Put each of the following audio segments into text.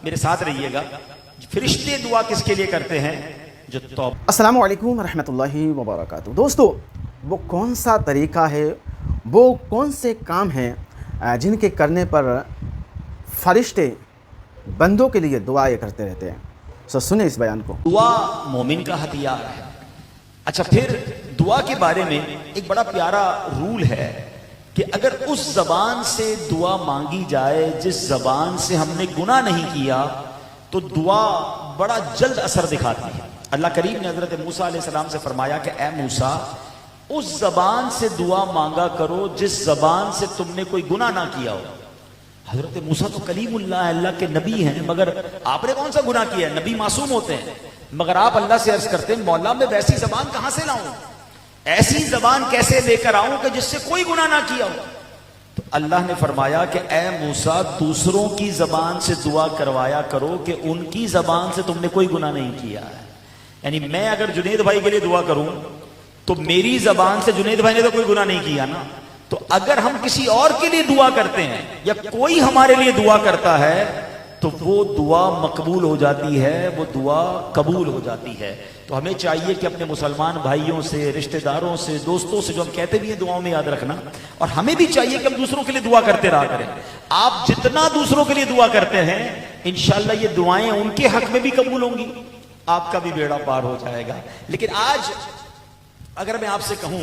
میرے ساتھ رہیے گا. فرشتے دعا کس کے لیے کرتے ہیں؟ جو توبہ. السلام علیکم ورحمۃ اللہ وبرکاتہ. دوستو، وہ کون سا طریقہ ہے، وہ کون سے کام ہیں جن کے کرنے پر فرشتے بندوں کے لیے دعائیں کرتے رہتے ہیں؟ سنیں اس بیان کو. دعا مومن کا ہتھیار ہے. اچھا، پھر دعا کے بارے میں ایک بڑا پیارا رول ہے کہ اگر اس زبان سے دعا مانگی جائے جس زبان سے ہم نے گناہ نہیں کیا تو دعا بڑا جلد اثر دکھاتی ہے. اللہ کریم نے حضرت موسیٰ علیہ السلام سے فرمایا کہ اے موسیٰ، اس زبان سے دعا مانگا کرو جس زبان سے تم نے کوئی گناہ نہ کیا ہو. حضرت موسیٰ تو کلیم اللہ، اللہ کے نبی ہیں، مگر آپ نے کون سا گناہ کیا ہے؟ نبی معصوم ہوتے ہیں. مگر آپ اللہ سے عرض کرتے ہیں مولا میں ویسی زبان کہاں سے لاؤں، ایسی زبان کیسے لے کر آؤں کہ جس سے کوئی گناہ نہ کیا ہو. تو اللہ نے فرمایا کہ اے موسیٰ، دوسروں کی زبان سے دعا کروایا کرو کہ ان کی زبان سے تم نے کوئی گناہ نہیں کیا ہے. یعنی میں اگر جنید بھائی کے لیے دعا کروں تو میری زبان سے جنید بھائی نے تو کوئی گناہ نہیں کیا نا. تو اگر ہم کسی اور کے لیے دعا کرتے ہیں یا کوئی ہمارے لیے دعا کرتا ہے تو وہ دعا مقبول ہو جاتی ہے، وہ دعا قبول ہو جاتی ہے. تو ہمیں چاہیے کہ اپنے مسلمان بھائیوں سے، رشتہ داروں سے، دوستوں سے جو ہم کہتے بھی ہیں دعاؤں میں یاد رکھنا، اور ہمیں بھی چاہیے کہ ہم دوسروں کے لیے دعا کرتے رہا کریں. آپ جتنا دوسروں کے لیے دعا کرتے ہیں انشاءاللہ یہ دعائیں ان کے حق میں بھی قبول ہوں گی، آپ کا بھی بیڑا پار ہو جائے گا. لیکن آج اگر میں آپ سے کہوں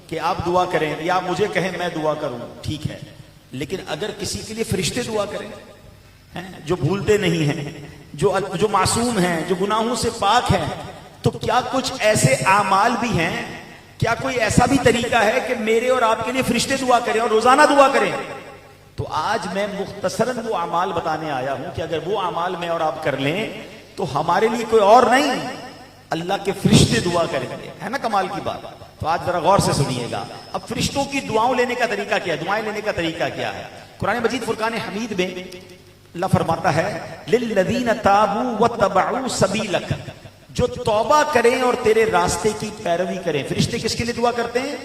کہ آپ دعا کریں یا آپ مجھے کہیں میں دعا کروں، ٹھیک ہے، لیکن اگر کسی کے لیے فرشتے دعا کریں جو بھولتے نہیں ہیں، جو معصوم ہیں، جو گناہوں سے پاک ہیں، تو کیا کچھ ایسے اعمال بھی ہیں، کیا کوئی ایسا بھی طریقہ ہے کہ میرے اور آپ کے لیے فرشتے دعا کریں اور روزانہ دعا کریں؟ تو آج میں مختصراً وہ اعمال بتانے آیا ہوں کہ اگر وہ اعمال میں اور آپ کر لیں تو ہمارے لیے کوئی اور نہیں، اللہ کے فرشتے دعا کریں گے. ہے نا کمال کی بات؟ تو آج ذرا غور سے سنیے گا. اب فرشتوں کی دعاؤں لینے کا طریقہ کیا ہے، دعائیں لینے کا طریقہ کیا ہے؟ قرآن مجید فرقان حمید میں اللہ فرماتا ہے للذین تابوا واتبعوا سبیلک، جو توبہ کریں اور تیرے راستے کی پیروی کریں. فرشتے کس کے لیے دعا کرتے ہیں؟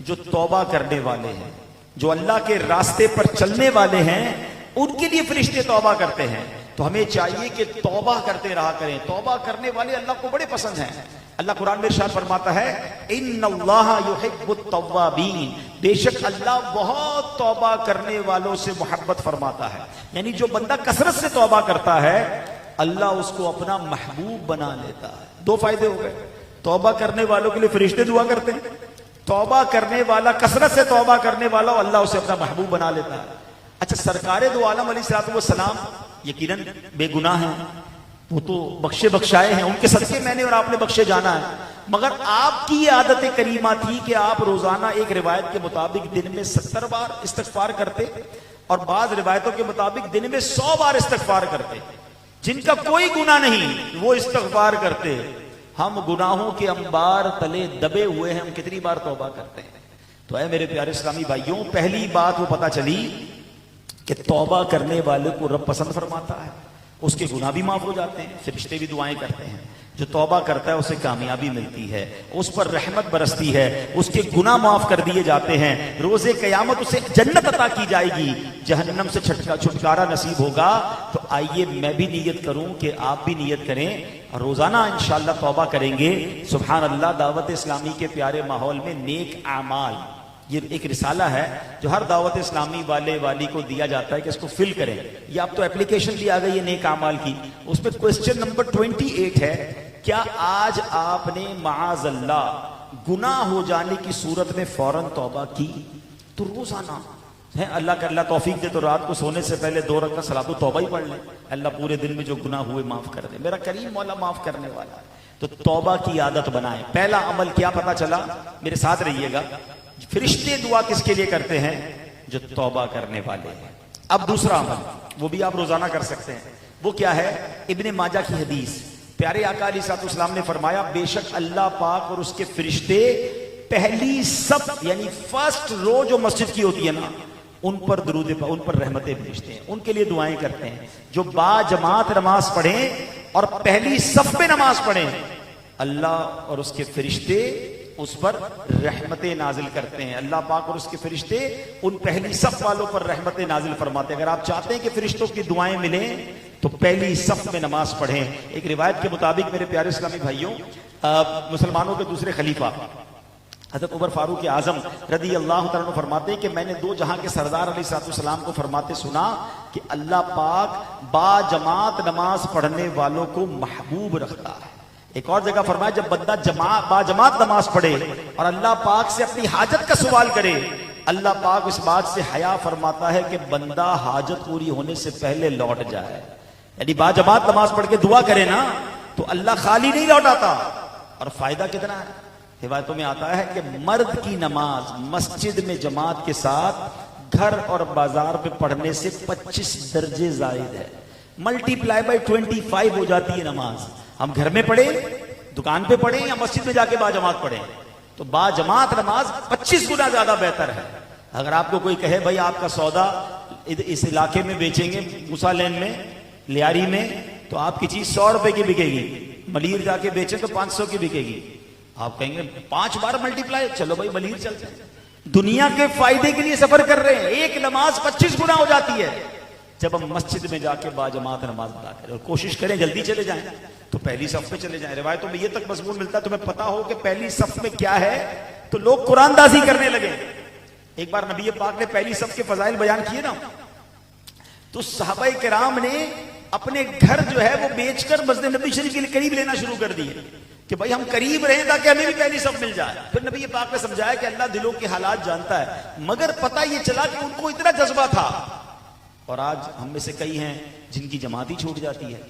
جو توبہ کرنے والے ہیں، جو اللہ کے راستے پر چلنے والے ہیں، ان کے لیے فرشتے توبہ کرتے ہیں. تو ہمیں چاہیے کہ توبہ کرتے رہا کریں. توبہ کرنے والے اللہ کو بڑے پسند ہیں. اللہ قرآن میں ارشاد فرماتا ہے ان اللہ یحب التوابین، بے شک اللہ بہت توبہ کرنے والوں سے محبت فرماتا ہے. یعنی جو بندہ کثرت سے توبہ کرتا ہے اللہ اس کو اپنا محبوب بنا لیتا ہے. دو فائدے ہو گئے. توبہ کرنے والوں کے لیے فرشتے دعا کرتے ہیں، توبہ کرنے والا، کثرت سے توبہ کرنے والا، اللہ اسے اپنا محبوب بنا لیتا ہے. اچھا، سرکار دو عالم علیہ الصلوۃ والسلام یقیناً بے گناہ ہیں، وہ تو بخشے بخشائے ہیں، ان کے صدقے میں نے اور آپ نے بخشے جانا ہے. مگر آپ کی یہ عادت کریمہ تھی کہ آپ روزانہ ایک روایت کے مطابق دن میں 70 بار استغفار کرتے اور بعض روایتوں کے مطابق دن میں 100 بار استغفار کرتے. جن کا کوئی گناہ نہیں وہ استغفار کرتے. ہم گناہوں کے انبار تلے دبے ہوئے ہیں، ہم کتنی بار توبہ کرتے ہیں. تو اے میرے پیارے اسلامی بھائیوں، پہلی بات وہ پتہ چلی کہ توبہ کرنے والے کو رب پسند فرماتا ہے، اس کے گناہ بھی معاف ہو جاتے ہیں، فرشتے بھی دعائیں کرتے ہیں. جو توبہ کرتا ہے اسے کامیابی ملتی ہے، اس پر رحمت برستی ہے، اس کے گناہ معاف کر دیے جاتے ہیں. روز قیامت اسے جنت عطا کی جائے گی، جہنم سے چھٹکارا نصیب ہوگا. تو آئیے میں بھی نیت کروں کہ آپ بھی نیت کریں اور روزانہ انشاءاللہ توبہ کریں گے. سبحان اللہ. دعوت اسلامی کے پیارے ماحول میں نیک اعمال، یہ ایک رسالہ ہے جو ہر دعوت اسلامی والے والی کو دیا جاتا ہے کہ اس کو فل کریں. یہ اب تو اپلیکیشن بھی آ گئی ہے نیک اعمال کی، اس میں کوسچن نمبر 28 ہے، کیا آج آپ نے معاذ اللہ گناہ ہو جانے کی صورت میں فوراً توبہ کی؟ تو روزانہ ہے، اللہ کا اللہ توفیق دے تو رات کو سونے سے پہلے 2 رکعت صلاۃ توبہ ہی پڑھ لیں. اللہ پورے دن میں جو گناہ ہوئے معاف کر دے. میرا کریم مولا معاف کرنے والا ہے. تو توبہ کی عادت بنائیں. پہلا عمل کیا پتا چلا؟ میرے ساتھ رہیے گا. فرشتے دعا کس کے لیے کرتے ہیں؟ جو توبہ کرنے والے ہیں. اب دوسرا عمل وہ بھی آپ روزانہ کر سکتے ہیں. وہ کیا ہے؟ ابن ماجہ کی حدیث. پیارے آقا علیہ الصلوۃ والسلام نے فرمایا بے شک اللہ پاک اور اس کے فرشتے پہلی صف یعنی فرسٹ رو جو مسجد کی ہوتی ہے نا، ان پر درود ان پر رحمتیں بھیجتے ہیں، ان کے لیے دعائیں کرتے ہیں. جو با جماعت نماز پڑھیں اور پہلی صف پہ نماز پڑھیں، اللہ اور اس کے فرشتے اس پر رحمتیں نازل کرتے ہیں. اللہ پاک اور اس کے فرشتے ان پہلی صف والوں پر رحمتیں نازل فرماتے ہیں. اگر آپ چاہتے ہیں کہ فرشتوں کی دعائیں ملیں تو پہلی صف میں نماز پڑھیں. ایک روایت کے مطابق میرے پیارے اسلامی بھائیوں، مسلمانوں کے دوسرے خلیفہ حضرت عمر فاروق اعظم رضی اللہ تعالیٰ عنہ فرماتے ہیں کہ میں نے دو جہاں کے سردار علیہ السلام کو فرماتے سنا کہ اللہ پاک با جماعت نماز پڑھنے والوں کو محبوب رکھتا ہے. ایک اور جگہ فرمایا جب بندہ با جماعت نماز پڑھے اور اللہ پاک سے اپنی حاجت کا سوال کرے، اللہ پاک اس بات سے حیا فرماتا ہے کہ بندہ حاجت پوری ہونے سے پہلے لوٹ جائے. یعنی با جماعت نماز پڑھ کے دعا کرے نا تو اللہ خالی نہیں لوٹاتا. اور فائدہ کتنا ہے؟ روایتوں میں آتا ہے کہ مرد کی نماز مسجد میں جماعت کے ساتھ گھر اور بازار پہ پڑھنے سے 25 درجے زائد ہے. ملٹی پلائی بائی 25 ہو جاتی ہے نماز. ہم گھر میں پڑھیں، دکان پہ پڑھیں یا مسجد میں جا کے با جماعت پڑھیں تو با جماعت نماز 25 گنا زیادہ بہتر ہے. اگر آپ کو کوئی کہے بھائی آپ کا سودا اس علاقے میں بیچیں گے، موسیٰ لین میں، لیاری میں، تو آپ کی چیز 100 روپے کی بکے گی، ملیر جا کے بیچیں تو 500 کی بکے گی. آپ کہیں گے 5 بار ملٹی پلائی، چلو بھائی ملیر چلتے ہیں. دنیا کے فائدے کے لیے سفر کر رہے ہیں، ایک نماز 25 گنا ہو جاتی ہے جب ہم مسجد میں جا کے با جماعت نماز ادا کریں. اور کوشش کریں جلدی چلے جائیں تو پہلی صف میں چلے جائیں. روایتوں میں یہ تک مضمون ملتا ہے تمہیں پتا ہو کہ پہلی صف میں کیا ہے تو لوگ قرآن دازی کرنے لگے. ایک بار نبی پاک نے پہلی صف کے فضائل بیان کیے نا تو صحابہ کرام نے اپنے گھر جو ہے وہ بیچ کر مسجد نبی شریف کے قریب لینا شروع کر دیے کہ بھائی ہم قریب رہیں تاکہ ہمیں بھی پہلی صف مل جائے. پھر نبی پاک نے سمجھایا کہ اللہ دلوں کے حالات جانتا ہے، مگر پتہ یہ چلا کہ ان کو اتنا جذبہ تھا. اور آج ہم میں سے کئی ہیں جن کی جماعت ہی چھوٹ جاتی ہے،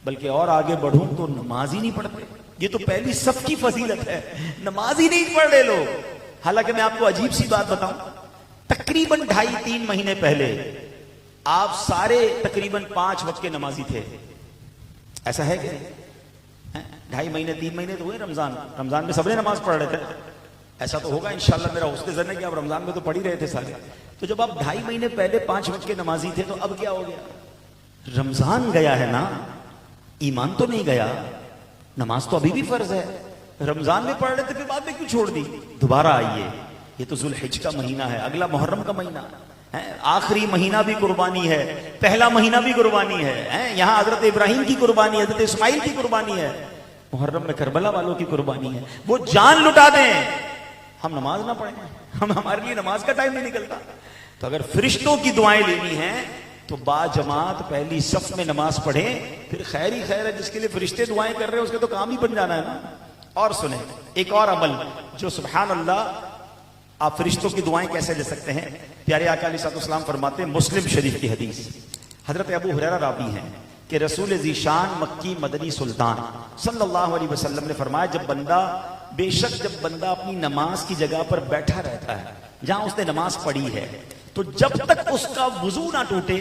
بلکہ اور آگے بڑھوں تو نماز ہی نہیں پڑھتے. یہ تو پہلی صف کی فضیلت ہے، نماز ہی نہیں پڑھ رہے لوگ. حالانکہ میں آپ کو عجیب سی بات بتاؤں، تقریباً 2.5-3 مہینے پہلے آپ سارے تقریباً 5 وقت کے نمازی تھے. ایسا ہے کہ 2.5 مہینے 3 مہینے تو ہوئے رمضان میں سب نے نماز پڑھ رہے تھے. ایسا تو ہوگا انشاءاللہ، میرا حسن ظن ہے کہ آپ رمضان میں تو پڑھ ہی رہے تھے سارے. تو جب آپ 2.5 مہینے پہلے 5 وقت کے نمازی تھے تو اب کیا ہو گیا؟ رمضان گیا ہے نا، ایمان تو نہیں گیا. نماز تو ابھی بھی فرض ہے. رمضان میں پڑھ رہے تھے پھر بعد میں کیوں چھوڑ دی؟ دوبارہ آئیے. یہ تو ذوالحج کا مہینہ ہے، اگلا محرم کا مہینہ ہے، آخری مہینہ بھی قربانی ہے، پہلا مہینہ بھی قربانی ہے. یہاں حضرت ابراہیم کی قربانی ہے، حضرت اسماعیل کی قربانی ہے، محرم میں کربلا والوں کی قربانی ہے. وہ جان لٹا دیں، ہم نماز نہ پڑھیں، ہمارے لیے نماز کا ٹائم نہیں نکلتا. تو اگر فرشتوں کی دعائیں لینی ہیں تو با جماعت پہلی صف میں نماز پڑھیں، پھر خیر ہی خیر ہے. جس کے لیے فرشتے دعائیں کر رہے ہیں اس کے تو کام ہی بن جانا ہے نا. اور سنیں ایک اور عمل جو سبحان اللہ آپ فرشتوں کی دعائیں کیسے لے سکتے ہیں. پیارے آقا علیہ السلام فرماتے ہیں، مسلم شریف کی حدیث، حضرت ابو ہریرہ راوی ہیں کہ رسول ذیشان مکی مدنی سلطان صلی اللہ علیہ وسلم نے فرمایا بے شک جب بندہ اپنی نماز کی جگہ پر بیٹھا رہتا ہے جہاں اس نے نماز پڑھی ہے تو جب تک اس کا وضو نہ ٹوٹے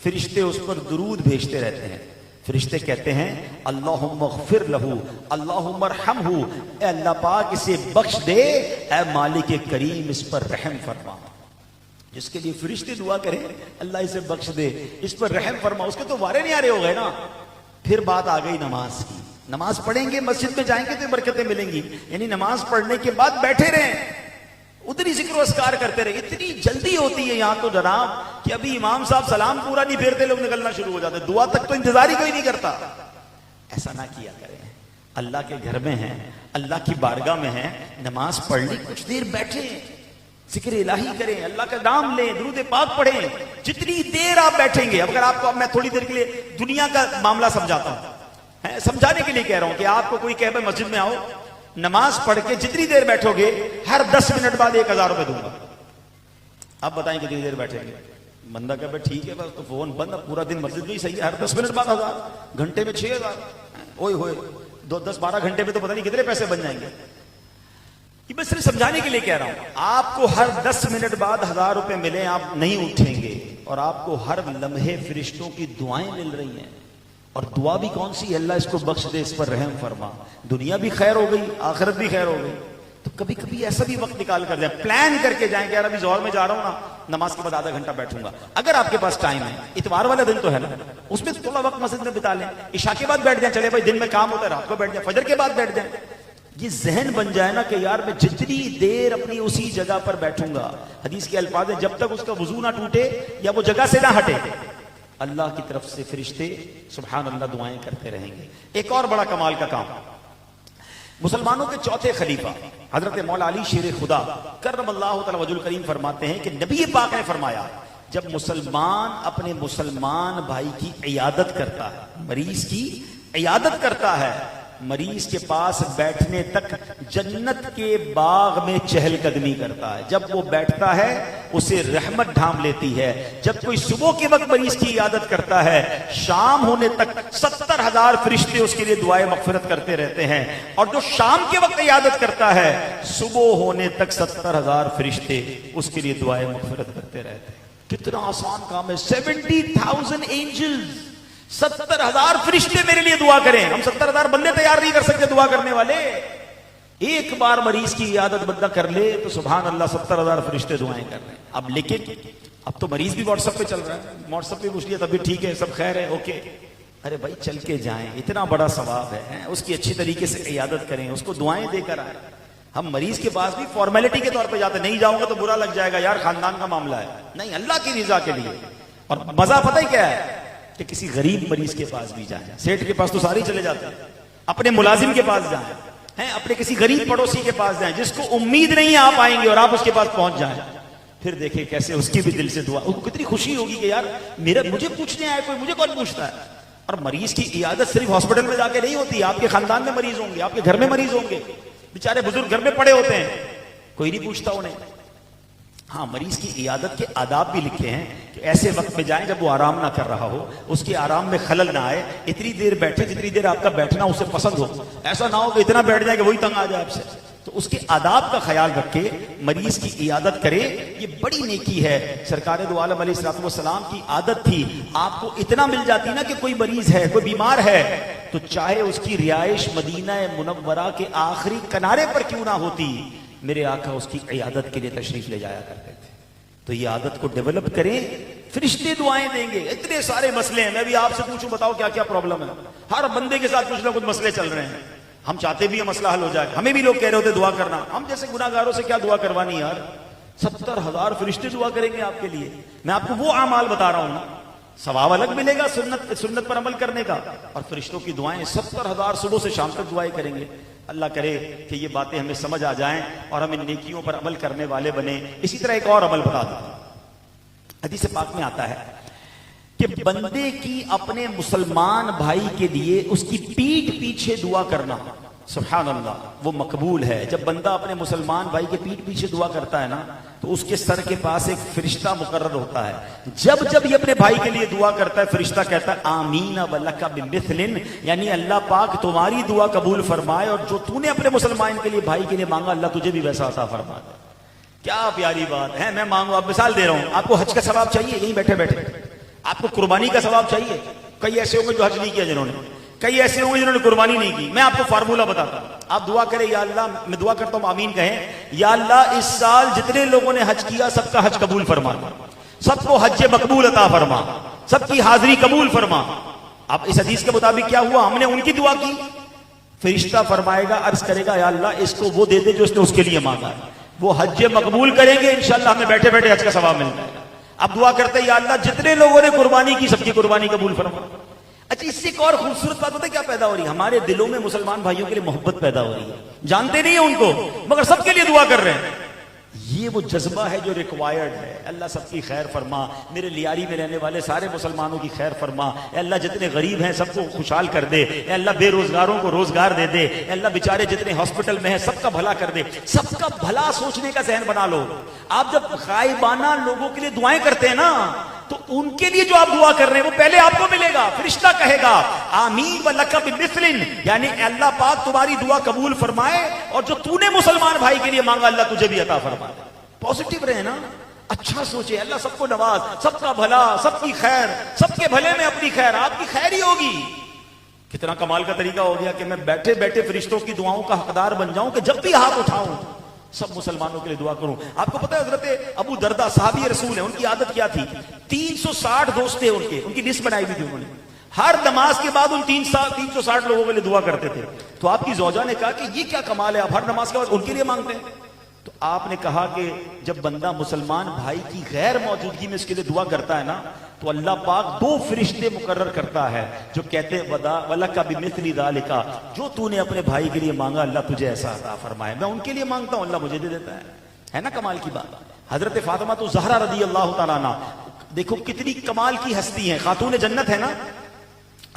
فرشتے اس پر درود بھیجتے رہتے ہیں. فرشتے کہتے ہیں اللہم اغفر لہو، اللہم ارحمہ، اے اللہ پاک اسے بخش دے، اے مالک کریم اس پر رحم فرما. جس کے لیے فرشتے دعا کریں اللہ اسے بخش دے، اس پر رحم فرما، اس کے تو وارے نہیں آ رہے ہو گئے نا. پھر بات آ گئی نماز کی. نماز پڑھیں گے، مسجد میں جائیں گے تو برکتیں ملیں گی. یعنی نماز پڑھنے کے بعد بیٹھے رہیں، اتنی ذکر و اذکار کرتے رہے. اتنی جلدی ہوتی ہے یہاں تو جناب کہ ابھی امام صاحب سلام پورا نہیں پھیرتے لوگ نکلنا شروع ہو جاتے، دعا تک تو انتظار ہی کوئی نہیں کرتا. ایسا نہ کیا کریں. اللہ کے گھر میں ہیں، اللہ کی بارگاہ میں ہیں، نماز پڑھ لی، کچھ دیر بیٹھیں، ذکر الہی کریں، اللہ کا نام لیں، درود پاک پڑھیں. جتنی دیر آپ بیٹھیں گے، اگر آپ کو میں تھوڑی دیر کے لیے دنیا کا معاملہ سمجھاتا ہوں، سمجھانے کے لیے کہہ رہا ہوں کہ آپ کو کوئی کہے بھائی مسجد میں آؤ، نماز پڑھ کے جتنی دیر بیٹھو گے ہر 10 منٹ بعد 1000 روپے دوں گا. آپ بتائیں کتنی دیر بیٹھیں گے؟ بندہ کہے ٹھیک ہے بس تو فون بند، اب پورا دن مسجد میں ہی صحیح ہے، ہر 10 منٹ بعد 1000، گھنٹے میں 6000، اوئے ہوئے 10-12 گھنٹے میں تو پتہ نہیں کتنے پیسے بن جائیں گے. یہ میں صرف سمجھانے کے لیے کہہ رہا ہوں. آپ کو ہر 10 منٹ بعد 1000 روپے ملیں، آپ نہیں اٹھیں گے، اور آپ کو ہر لمحے فرشتوں کی دعائیں مل رہی ہیں. اور دعا بھی کون سی ہے؟ اللہ اس کو بخش دے، اس پر رحم فرما. دنیا بھی خیر ہو گئی، آخرت بھی خیر ہو گئی. تو کبھی کبھی ایسا بھی وقت نکال کر جائیں، پلان کر کے جائیں کہ یار ابھی ظہر میں جا رہا ہوں نا، نماز کے بعد آدھا گھنٹہ بیٹھوں گا. اگر آپ کے پاس ٹائم ہے، اتوار والا دن تو ہے نا، اس میں تھوڑا وقت مسجد میں بتا لیں. عشاء کے بعد بیٹھ جائیں، چلے بھائی دن میں کام ہوتا ہے رات کو بیٹھ جائیں، فجر کے بعد بیٹھ جائیں. یہ ذہن بن جائے نا کہ یار میں جتنی دیر اپنی اسی جگہ پر بیٹھوں گا. حدیث کے الفاظ ہیں جب تک اس کا وضو نہ ٹوٹے یا وہ جگہ سے نہ ہٹے. اللہ کی طرف سے فرشتے سبحان اللہ دعائیں کرتے رہیں گے. ایک اور بڑا کمال کا کام, مسلمانوں کے چوتھے خلیفہ حضرت مولا علی شیر خدا کرم اللہ تعالی وجہ الکریم فرماتے ہیں کہ نبی پاک نے فرمایا جب مسلمان اپنے مسلمان بھائی کی عیادت کرتا ہے, مریض کی عیادت کرتا ہے, مریض کے پاس بیٹھنے تک جنت کے باغ میں چہل قدمی کرتا ہے. جب وہ بیٹھتا ہے اسے رحمت ڈھانپ لیتی ہے. جب کوئی صبح کے وقت مریض کی عیادت کرتا ہے, شام ہونے تک 70,000 فرشتے اس کے لیے دعائیں مغفرت کرتے رہتے ہیں. اور جو شام کے وقت عیادت کرتا ہے, صبح ہونے تک 70,000 فرشتے اس کے لیے دعائیں مغفرت کرتے رہتے ہیں. کتنا آسان کام ہے. 70,000 اینجلز, 70,000 فرشتے میرے لیے دعا کریں. ہم 70,000 بندے تیار نہیں کر سکتے دعا کرنے والے. ایک بار مریض کی عیادت بندہ کر لے تو سبحان اللہ 70,000 فرشتے دعائیں کر رہے ہیں. اب لیکن اب تو مریض بھی واٹس ایپ پہ چل رہا ہے, واٹس ایپ پہ پوچھ لیا تب بھی ٹھیک ہے, سب خیر ہے, اوکے. ارے بھائی چل کے جائیں, اتنا بڑا ثواب ہے, اس کی اچھی طریقے سے عیادت کریں, اس کو دعائیں دے کر آئیں. ہم مریض کے پاس بھی فارمیلٹی کے طور پہ جاتے, نہیں جاؤں گا تو برا لگ جائے گا, یار خاندان کا معاملہ ہے. نہیں, اللہ کی رضا کے لیے. اور مزہ پتہ ہی کیا ہے کہ کسی غریب مریض کے پاس بھی جائیں. سیٹھ کے پاس تو سارے چلے جاتے ہیں, اپنے ملازم کے پاس جائیں, اپنے کسی غریب پڑوسی کے پاس جائیں جس کو امید نہیں آپ آئیں گے اور آپ اس کے پاس پہنچ جائیں. پھر دیکھیں کیسے اس کی بھی دل سے دعا, کتنی خوشی ہوگی کہ یار مجھے پوچھنے آئے کوئی, مجھے کون پوچھتا ہے. اور مریض کی عیادت صرف ہاسپٹل میں جا کے نہیں ہوتی, آپ کے خاندان میں مریض ہوں گے, آپ کے گھر میں مریض ہوں گے, بیچارے بزرگ گھر میں پڑے ہوتے ہیں, کوئی نہیں پوچھتا انہیں. ہاں, مریض کی عیادت کے آداب بھی لکھے ہیں کہ ایسے وقت میں جائیں جب وہ آرام نہ کر رہا ہو, اس کے آرام میں خلل نہ آئے. اتنی دیر بیٹھے جتنی دیر آپ کا بیٹھنا اسے پسند ہو, ایسا نہ ہو کہ اتنا بیٹھ جائے کہ وہی تنگ آ جائے آپ سے. تو اس کے آداب کا خیال رکھ کے مریض کی عیادت کرے, یہ بڑی نیکی ہے. سرکار دو عالم علیہ الصلوۃ والسلام کی عادت تھی, آپ کو اتنا مل جاتی نا کہ کوئی مریض ہے, کوئی بیمار ہے, تو چاہے اس کی رہائش مدینہ منورہ کے آخری کنارے پر کیوں نہ ہوتی, میرے آقا اس کی عیادت کے لیے تشریف لے جایا کرتے تھے. تو یہ عادت کو ڈیولپ کریں, فرشتے دعائیں دیں گے. اتنے سارے مسئلے ہیں, میں بھی آپ سے پوچھوں بتاؤ کیا کیا پرابلم ہے. ہر بندے کے ساتھ کچھ نہ کچھ مسئلے چل رہے ہیں. ہم چاہتے بھی ہیں مسئلہ حل ہو جائے, ہمیں بھی لوگ کہہ رہے ہوتے دعا کرنا. ہم جیسے گناہگاروں سے کیا دعا کروانی یار, 70,000 فرشتے دعا کریں گے آپ کے لیے. میں آپ کو وہ اعمال بتا رہا ہوں, ثواب الگ ملے گا سنت پر عمل کرنے کا, اور فرشتوں کی دعائیں 70,000 صبح سے شام تک دعائیں کریں گے. اللہ کرے کہ یہ باتیں ہمیں سمجھ آ جائیں اور ہم ان نیکیوں پر عمل کرنے والے بنیں. اسی طرح ایک اور عمل بتا دوں, حدیث پاک میں آتا ہے کہ بندے کی اپنے مسلمان بھائی کے لیے اس کی پیٹھ پیچھے دعا کرنا, سبحان اللہ, وہ مقبول ہے. جب بندہ اپنے مسلمان بھائی کے پیٹھ پیچھے دعا کرتا ہے نا, تو اس کے سر کے پاس ایک فرشتہ مقرر ہوتا ہے. جب جب یہ اپنے بھائی کے لیے دعا کرتا ہے, فرشتہ کہتا ہے آمین ولک بمثل, یعنی اللہ پاک تمہاری دعا قبول فرمائے, اور جو تو نے اپنے مسلمان کے لیے بھائی کے لیے مانگا اللہ تجھے بھی ویسا عطا فرما دے. کیا پیاری بات ہے. میں مانگوں, آپ مثال دے رہا ہوں, آپ کو حج کا ثواب چاہیے یہیں بیٹھے بیٹھے, آپ کو قربانی کا ثواب چاہیے. کئی ایسے ہوں گے جو حج نہیں کیا جنہوں نے, کئی ایسے ہوں گے جنہوں نے قربانی نہیں کی. میں آپ کو فارمولہ بتاتا ہوں, آپ دعا کریں یا اللہ, میں دعا کرتا ہوں آمین کہیں, یا اللہ اس سال جتنے لوگوں نے حج کیا سب کا حج قبول فرما, سب کو حج مقبول عطا فرما, سب کی حاضری قبول فرما. اب اس حدیث کے مطابق کیا ہوا, ہم نے ان کی دعا کی, فرشتہ فرمائے گا, عرض کرے گا یا اللہ اس کو وہ دے دے جو اس نے اس کے لیے مانگا ہے, وہ حج مقبول کریں گے, انشاءاللہ ہمیں بیٹھے بیٹھے حج کا ثواب مل جائے گا. اب دعا کرتے ہیں یا اللہ جتنے لوگوں نے قربانی کی سب کی قربانی قبول فرما. اچھا, اس سے ایک اور خوبصورت بات ہوتا ہے کیا پیدا ہو رہی ہے, ہمارے دلوں میں مسلمان بھائیوں کے لیے محبت پیدا ہو رہی ہے. جانتے نہیں ہیں ان کو, مگر سب کے لیے دعا کر رہے ہیں. یہ وہ جذبہ ہے جو ریکوائرڈ ہے. اللہ سب کی خیر فرما, میرے لیاری میں رہنے والے سارے مسلمانوں کی خیر فرما. اے اللہ جتنے غریب ہیں سب کو خوشحال کر دے. اے اللہ بے روزگاروں کو روزگار دے دے. اے اللہ بیچارے جتنے ہاسپٹل میں ہیں سب کا بھلا کر دے. سب کا بھلا سوچنے کا ذہن بنا لو. آپ جب غائبانہ لوگوں کے لیے دعائیں کرتے ہیں نا, تو ان کے لیے جو آپ دعا کر رہے ہیں وہ پہلے آپ کو ملے گا. فرشتہ کہے گا آمین ولک بمثل, یعنی اللہ پاک تمہاری دعا قبول فرمائے, اور جو تو نے مسلمان بھائی کے لیے مانگا اللہ تجھے بھی عطا فرمائے. پازیٹیو رہے نا, اچھا سوچے, اللہ سب کو نواز, سب کا بھلا, سب کی خیر, سب کے بھلے میں اپنی خیر, آپ کی خیر ہی ہوگی. کتنا کمال کا طریقہ ہو گیا کہ میں بیٹھے بیٹھے فرشتوں کی دعاؤں کا حقدار بن جاؤں, کہ جب بھی ہاتھ اٹھاؤں سب مسلمانوں کے لیے دعا کروں. آپ کو پتا ہے حضرت ابو دردہ صحابی رسول ہیں, ان کی عادت کیا تھی, 360 دوست تھے ان کی لسٹ بنائی ہوئی تھی انہوں نے. ہر نماز کے بعد ان 360 لوگوں کے لیے دعا کرتے تھے. تو آپ کی زوجہ نے کہا کہ یہ کیا کمال ہے, آپ ہر نماز کے بعد ان کے لیے مانگتے ہیں. تو آپ نے کہا کہ جب بندہ مسلمان بھائی کی غیر موجودگی میں اس کے لیے دعا کرتا ہے نا تو اللہ پاک 2 فرشتے مقرر کرتا ہے جو کہتے ہیں وَلَكَ بِمِثْلِ ذَلِكَ، جو تو نے اپنے بھائی کے لیے مانگا اللہ تجھے ایسا عطا فرمائے، میں ان کے لیے مانگتا ہوں اللہ مجھے دے دیتا ہے نا کمال کی بات۔ حضرت فاطمہ تو زہرا رضی اللہ تعالیٰ عنہ، دیکھو کتنی کمال کی ہستی ہیں، خاتون جنت ہے نا۔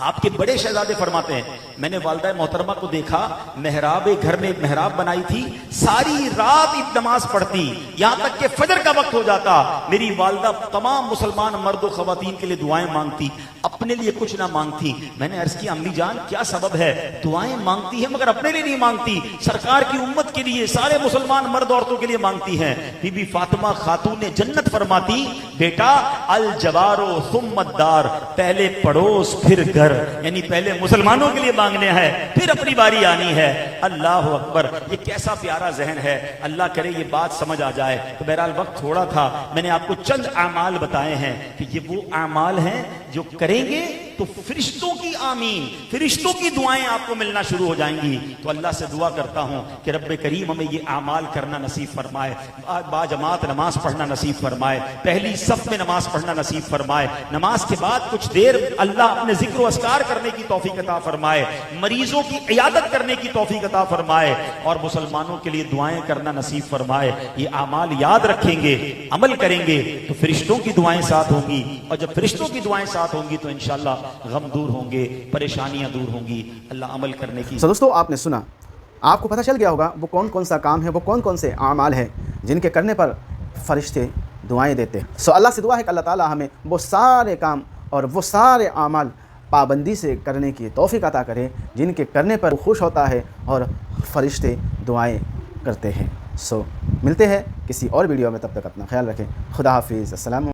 آپ کے بڑے شہزادے فرماتے ہیں میں نے والدہ محترمہ کو دیکھا، محراب گھر میں ایک محراب بنائی تھی، ساری رات نماز پڑھتی، یہاں تک کہ فجر کا وقت ہو جاتا میری والدہ تمام مسلمان مرد و خواتین کے لیے دعائیں مانگتی، اپنے لیے کچھ نہ مانگتی۔ میں نے عرض کی امی جان کیا سبب ہے؟ دعائیں مانگتی ہے مگر اپنے لیے نہیں مانگتی، سرکار کی امت کے لیے سارے مسلمان مرد عورتوں کے لیے مانگتی ہیں۔ بی بی فاطمہ خاتون جنت فرماتی بیٹا الجوارو ثم الدار، پہلے پڑوس پھر گھر، یعنی پہلے مسلمانوں کے لیے مانگنے ہے پھر اپنی باری آنی ہے۔ اللہ اکبر، یہ کیسا پیارا ذہن ہے، اللہ کرے یہ بات سمجھ آ جائے۔ تو بہرحال وقت تھوڑا تھا، میں نے آپ کو چند اعمال بتائے ہیں کہ یہ وہ اعمال ہیں جو کریں گے تو فرشتوں کی آمین، فرشتوں کی دعائیں آپ کو ملنا شروع ہو جائیں گی۔ تو اللہ سے دعا کرتا ہوں کہ رب کریم ہمیں یہ اعمال کرنا نصیب فرمائے، با جماعت نماز پڑھنا نصیب فرمائے، پہلی صف میں نماز پڑھنا نصیب فرمائے، نماز کے بعد کچھ دیر اللہ اپنے ذکر و اذکار کرنے کی توفیق عطا فرمائے، مریضوں کی عیادت کرنے کی توفیق عطا فرمائے اور مسلمانوں کے لیے دعائیں کرنا نصیب فرمائے۔ یہ اعمال یاد رکھیں گے، عمل کریں گے تو فرشتوں کی دعائیں ساتھ ہوں گی، اور جب فرشتوں کی دعائیں ساتھ ہوں گی تو انشاءاللہ غم دور ہوں گے، پریشانیاں دور ہوں گی۔ اللہ عمل کرنے کی دوستو آپ نے سنا، آپ کو پتہ چل گیا ہوگا وہ کون کون سا کام ہے، وہ کون کون سے اعمال ہیں جن کے کرنے پر فرشتے دعائیں دیتے ہیں۔ اللہ سے دعا ہے کہ اللہ تعالی ہمیں وہ سارے کام اور وہ سارے اعمال پابندی سے کرنے کی توفیق عطا کرے جن کے کرنے پر خوش ہوتا ہے اور فرشتے دعائیں کرتے ہیں۔ ملتے ہیں کسی اور ویڈیو میں، تب تک اپنا خیال رکھیں۔ خدا حافظ، السلام